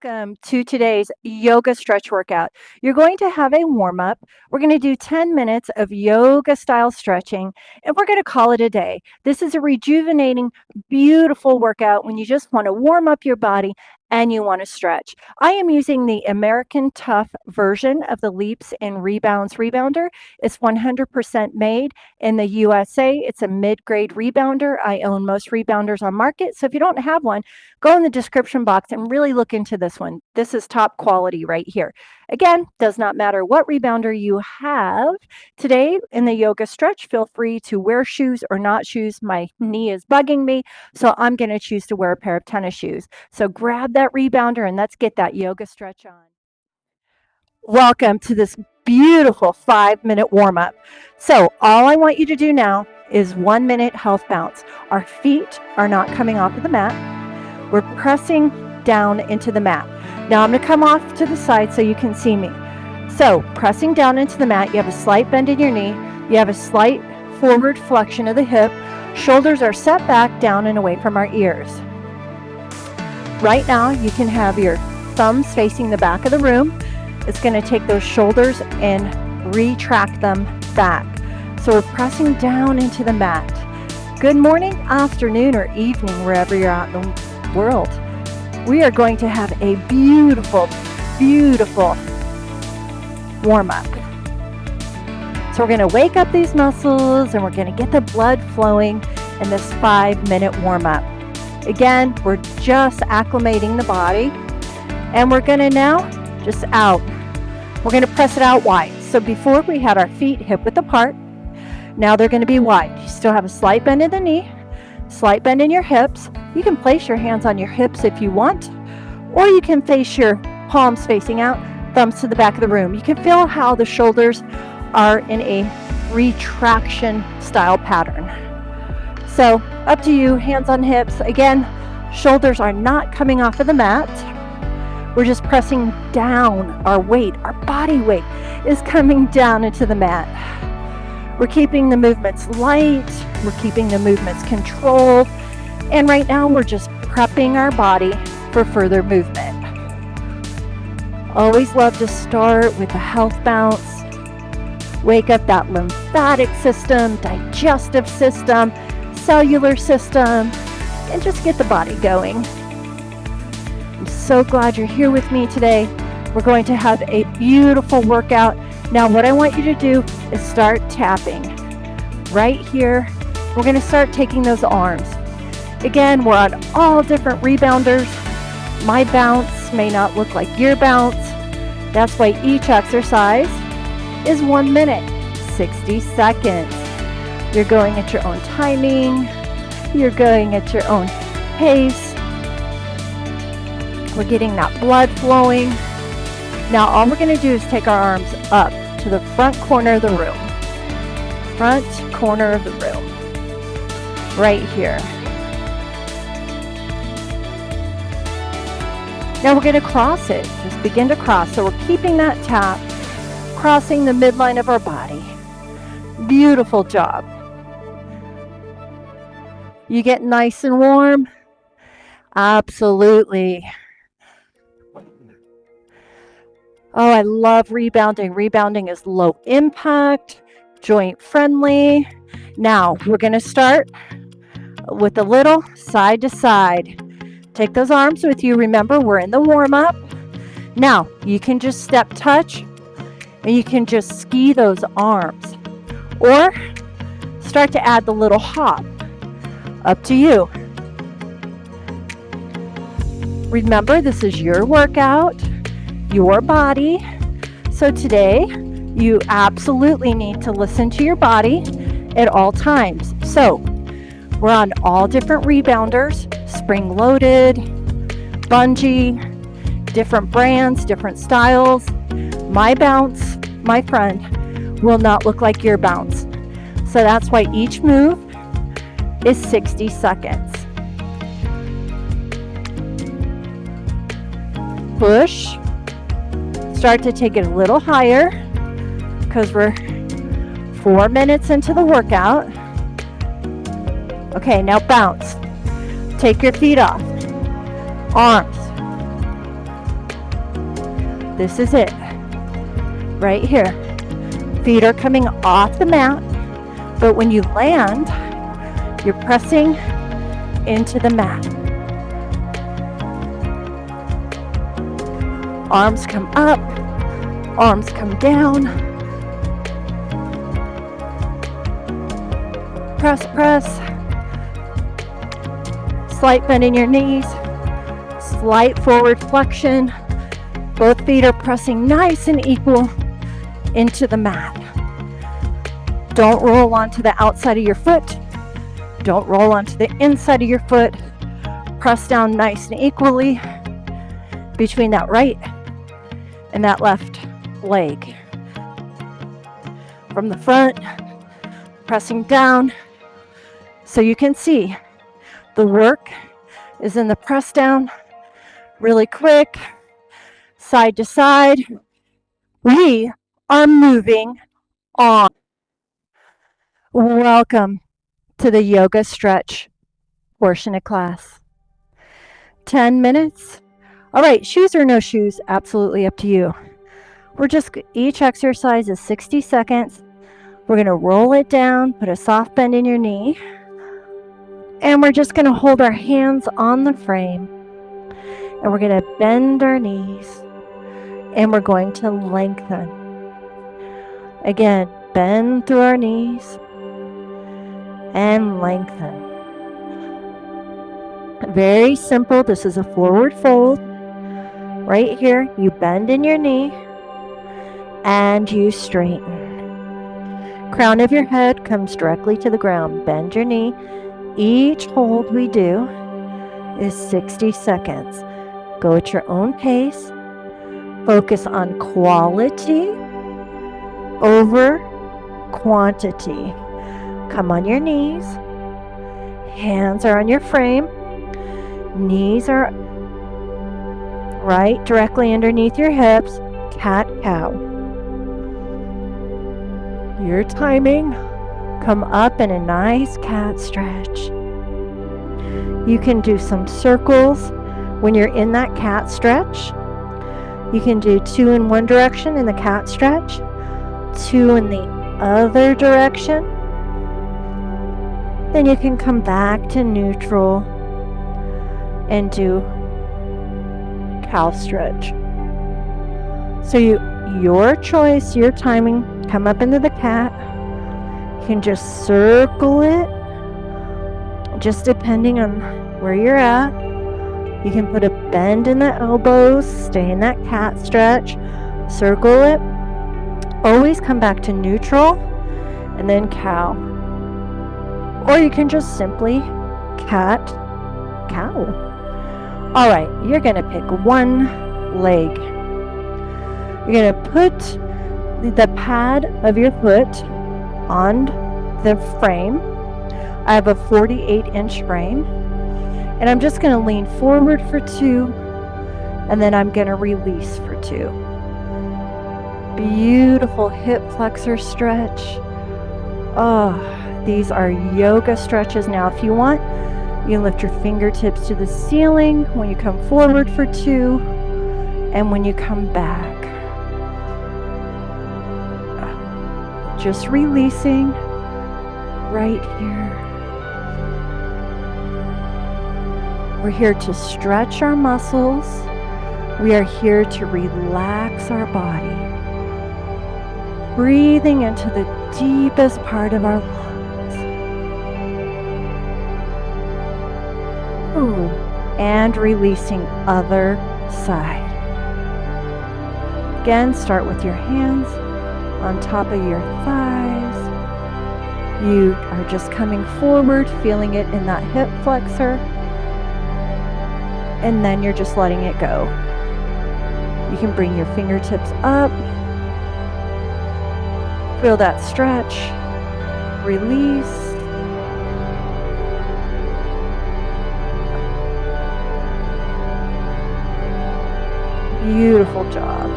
Welcome to today's yoga stretch workout. You're going to have a warm up. We're going to do 10 minutes of yoga style stretching and we're going to call it a day. This is a rejuvenating, beautiful workout when you just want to warm up your body and you want to stretch. I am using the American Tough version of the Leaps and Rebounds Rebounder. It's 100% made in the USA. It's a mid-grade rebounder. I own most rebounders on market. So if you don't have one, go in the description box and really look into this one. This is top quality right here. Again, does not matter what rebounder you have. Today in the yoga stretch, feel free to wear shoes or not shoes. My knee is bugging me, so I'm going to choose to wear a pair of tennis shoes. So grab that rebounder and let's get that yoga stretch on. Welcome to this beautiful 5-minute warm-up. So all I want you to do now is 1 minute health bounce. Our feet are not coming off of the mat. We're pressing down into the mat. Now I'm going to come off to the side so you can see me. So pressing down into the mat, you have a slight bend in your knee. You have a slight forward flexion of the hip. Shoulders are set back, down and away from our ears. Right now, you can have your thumbs facing the back of the room. It's going to take those shoulders and retract them back. So we're pressing down into the mat. Good morning, afternoon, or evening, wherever you're at in the world. We are going to have a beautiful, beautiful warm-up. So we're going to wake up these muscles and we're going to get the blood flowing in this 5-minute warm-up. Again, we're just acclimating the body and we're going to now just out. We're going to press it out wide. So before we had our feet hip-width apart, now they're going to be wide. You still have a slight bend in the knee, slight bend in your hips. You can place your hands on your hips if you want, or you can face your palms facing out, thumbs to the back of the room. You can feel how the shoulders are in a retraction style pattern. So up to you, hands on hips. Again, shoulders are not coming off of the mat. We're just pressing down. Our weight, our body weight is coming down into the mat. We're keeping the movements light. We're keeping the movements controlled. And right now we're just prepping our body for further movement. Always love to start with a health bounce. Wake up that lymphatic system, digestive system, cellular system, and just get the body going. I'm so glad you're here with me today. We're going to have a beautiful workout. Now what I want you to do is start tapping. Right here, we're going to start taking those arms. Again, we're on all different rebounders. My bounce may not look like your bounce. That's why each exercise is 1 minute, 60 seconds. You're going at your own timing. You're going at your own pace. We're getting that blood flowing. Now all we're going to do is take our arms up to the front corner of the room. Front corner of the room. Right here. Now we're going to cross it. Just begin to cross. So we're keeping that tap, crossing the midline of our body. Beautiful job. You get nice and warm? Absolutely. Oh, I love rebounding. Rebounding is low impact, joint friendly. Now we're going to start with a little side to side. Take those arms with you. Remember, we're in the warm-up. Now, you can just step touch and you can just ski those arms or start to add the little hop. Up to you. Remember, this is your workout, your body. So today, you absolutely need to listen to your body at all times. So, we're on all different rebounders, spring-loaded, bungee, different brands, different styles. My bounce, my friend, will not look like your bounce. So that's why each move is 60 seconds. Push. Start to take it a little higher because we're 4 minutes into the workout. Okay, now bounce. Take your feet off. Arms. This is it. Right here. Feet are coming off the mat, but when you land, you're pressing into the mat. Arms come up, arms come down. Press, press. Slight bend in your knees, slight forward flexion. Both feet are pressing nice and equal into the mat. Don't roll onto the outside of your foot. Don't roll onto the inside of your foot. Press down nice and equally between that right and that left leg. From the front, pressing down so you can see the work is in the press down, really quick, side to side. We are moving on. Welcome to the yoga stretch portion of class. 10 minutes. All right, shoes or no shoes, absolutely up to you. Each exercise is 60 seconds. We're gonna roll it down, put a soft bend in your knee, and we're just gonna hold our hands on the frame, and we're gonna bend our knees, and we're going to lengthen. Again, bend through our knees and lengthen. Very simple. This is a forward fold. Right here, you bend in your knee and you straighten. Crown of your head comes directly to the ground. Bend your knee. Each hold we do is 60 seconds. Go at your own pace. Focus on quality over quantity. Come on your knees. Hands are on your frame. Knees are right directly underneath your hips. Cat-cow. Your timing. Come up in a nice cat stretch. You can do some circles when you're in that cat stretch. You can do 2 in one direction in the cat stretch, 2 in the other direction. Then you can come back to neutral and do cow stretch. So your choice, your timing, come up into the cat. You can just circle it, just depending on where you're at. You can put a bend in the elbows, stay in that cat stretch, circle it. Always come back to neutral and then cow. Or you can just simply cat, cow. All right, you're gonna pick one leg. You're gonna put the pad of your foot on the frame. I have a 48-inch frame, and I'm just gonna lean forward for 2, and then I'm gonna release for 2. Beautiful hip flexor stretch. Oh, these are yoga stretches. Now, if you want, you can lift your fingertips to the ceiling when you come forward for 2, and when you come back. Just releasing right here. We're here to stretch our muscles. We are here to relax our body. Breathing into the deepest part of our lungs. Ooh. And releasing other side. Again, start with your hands on top of your thighs. You are just coming forward, feeling it in that hip flexor. And then you're just letting it go. You can bring your fingertips up. Feel that stretch. Release. Beautiful job.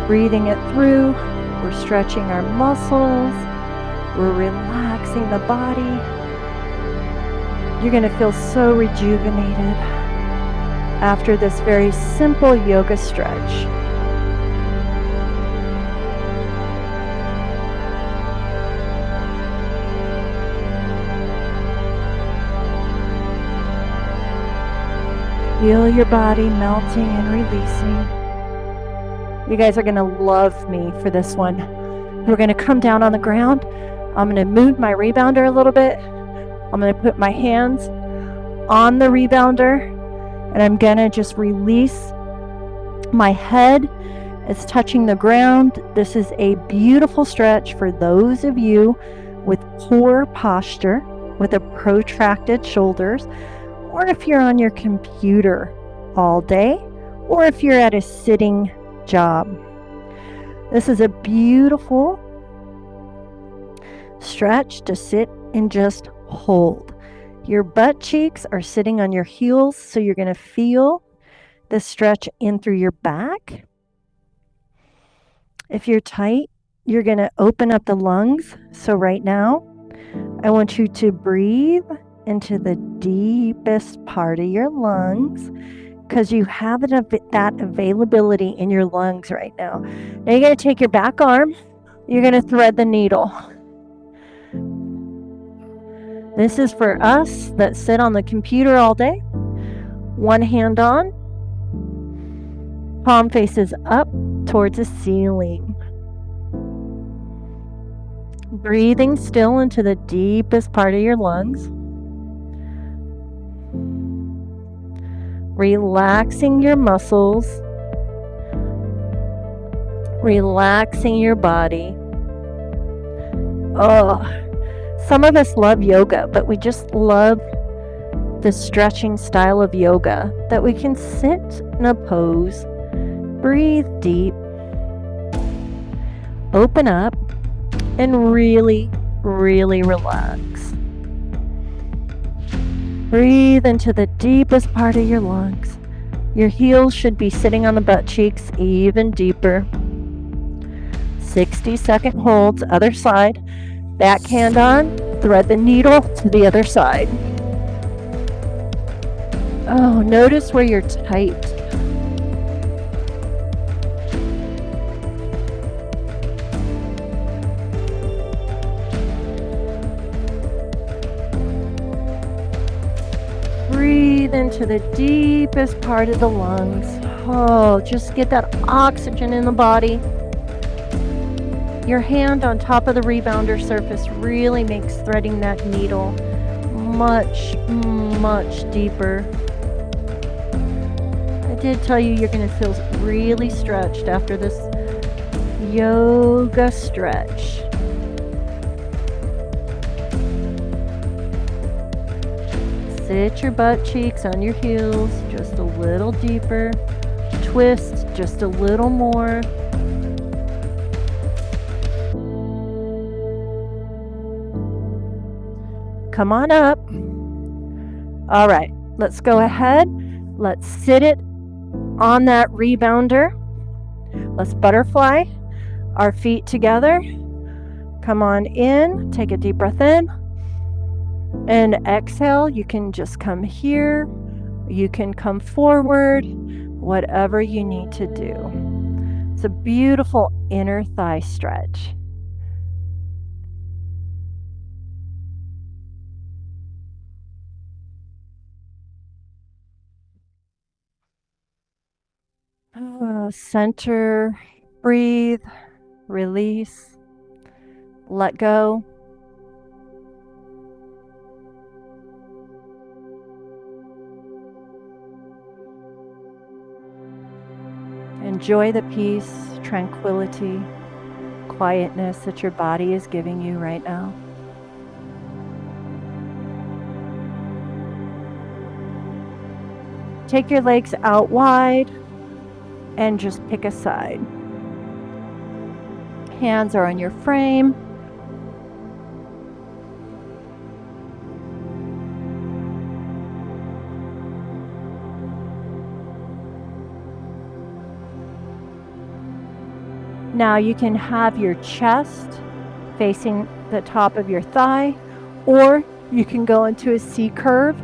Breathing it through. We're stretching our muscles. We're relaxing the body. You're going to feel so rejuvenated after this very simple yoga stretch. Feel your body melting and releasing. You guys are going to love me for this one. We're going to come down on the ground. I'm going to move my rebounder a little bit. I'm going to put my hands on the rebounder, and I'm going to just release. My head is touching the ground. This is a beautiful stretch for those of you with poor posture, with a protracted shoulders, or if you're on your computer all day, or if you're at a sitting job. This is a beautiful stretch to sit and just hold. Your butt cheeks are sitting on your heels, so you're going to feel the stretch in through your back. If you're tight, you're going to open up the lungs. So right now, I want you to breathe into the deepest part of your lungs, because you have that availability in your lungs right now. Now you're going to take your back arm, you're going to thread the needle. This is for us that sit on the computer all day. One hand on, palm faces up towards the ceiling. Breathing still into the deepest part of your lungs. Relaxing your muscles. Relaxing your body. Oh, some of us love yoga, but we just love the stretching style of yoga that we can sit in a pose. Breathe deep. Open up and really, really relax. Breathe into the deepest part of your lungs. Your heels should be sitting on the butt cheeks even deeper. 60-second holds, other side. Back hand on, thread the needle to the other side. Oh, notice where you're tight. Breathe into the deepest part of the lungs. Oh, just get that oxygen in the body. Your hand on top of the rebounder surface really makes threading that needle much, much deeper. I did tell you you're going to feel really stretched after this yoga stretch. Sit your butt cheeks on your heels just a little deeper. Twist just a little more. Come on up. All right, let's go ahead. Let's sit it on that rebounder. Let's butterfly our feet together. Come on in, take a deep breath in. And exhale, you can just come here. You can come forward, whatever you need to do. It's a beautiful inner thigh stretch. Center, breathe, release, let go. Enjoy the peace, tranquility, quietness that your body is giving you right now. Take your legs out wide and just pick a side. Hands are on your frame. Now you can have your chest facing the top of your thigh, or you can go into a C curve,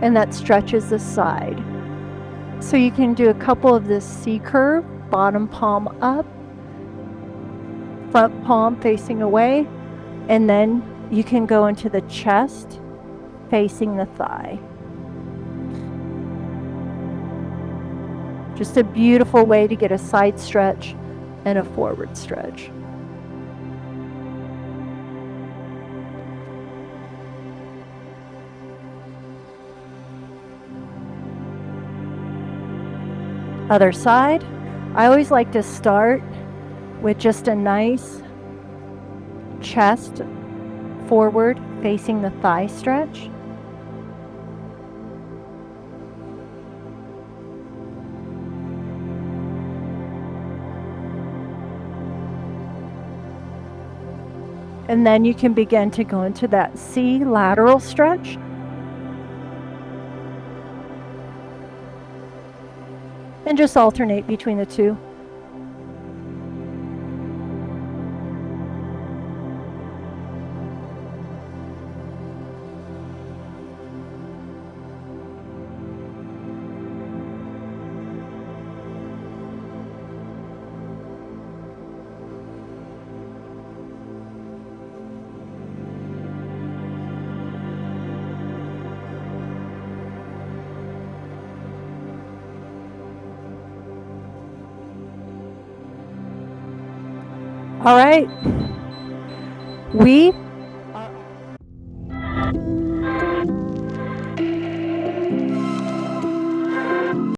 and that stretches the side. So you can do a couple of this C curve, bottom palm up, front palm facing away, and then you can go into the chest facing the thigh. Just a beautiful way to get a side stretch and a forward stretch. Other side. I always like to start with just a nice chest forward facing the thigh stretch. And then you can begin to go into that C lateral stretch. And just alternate between the two. All right. We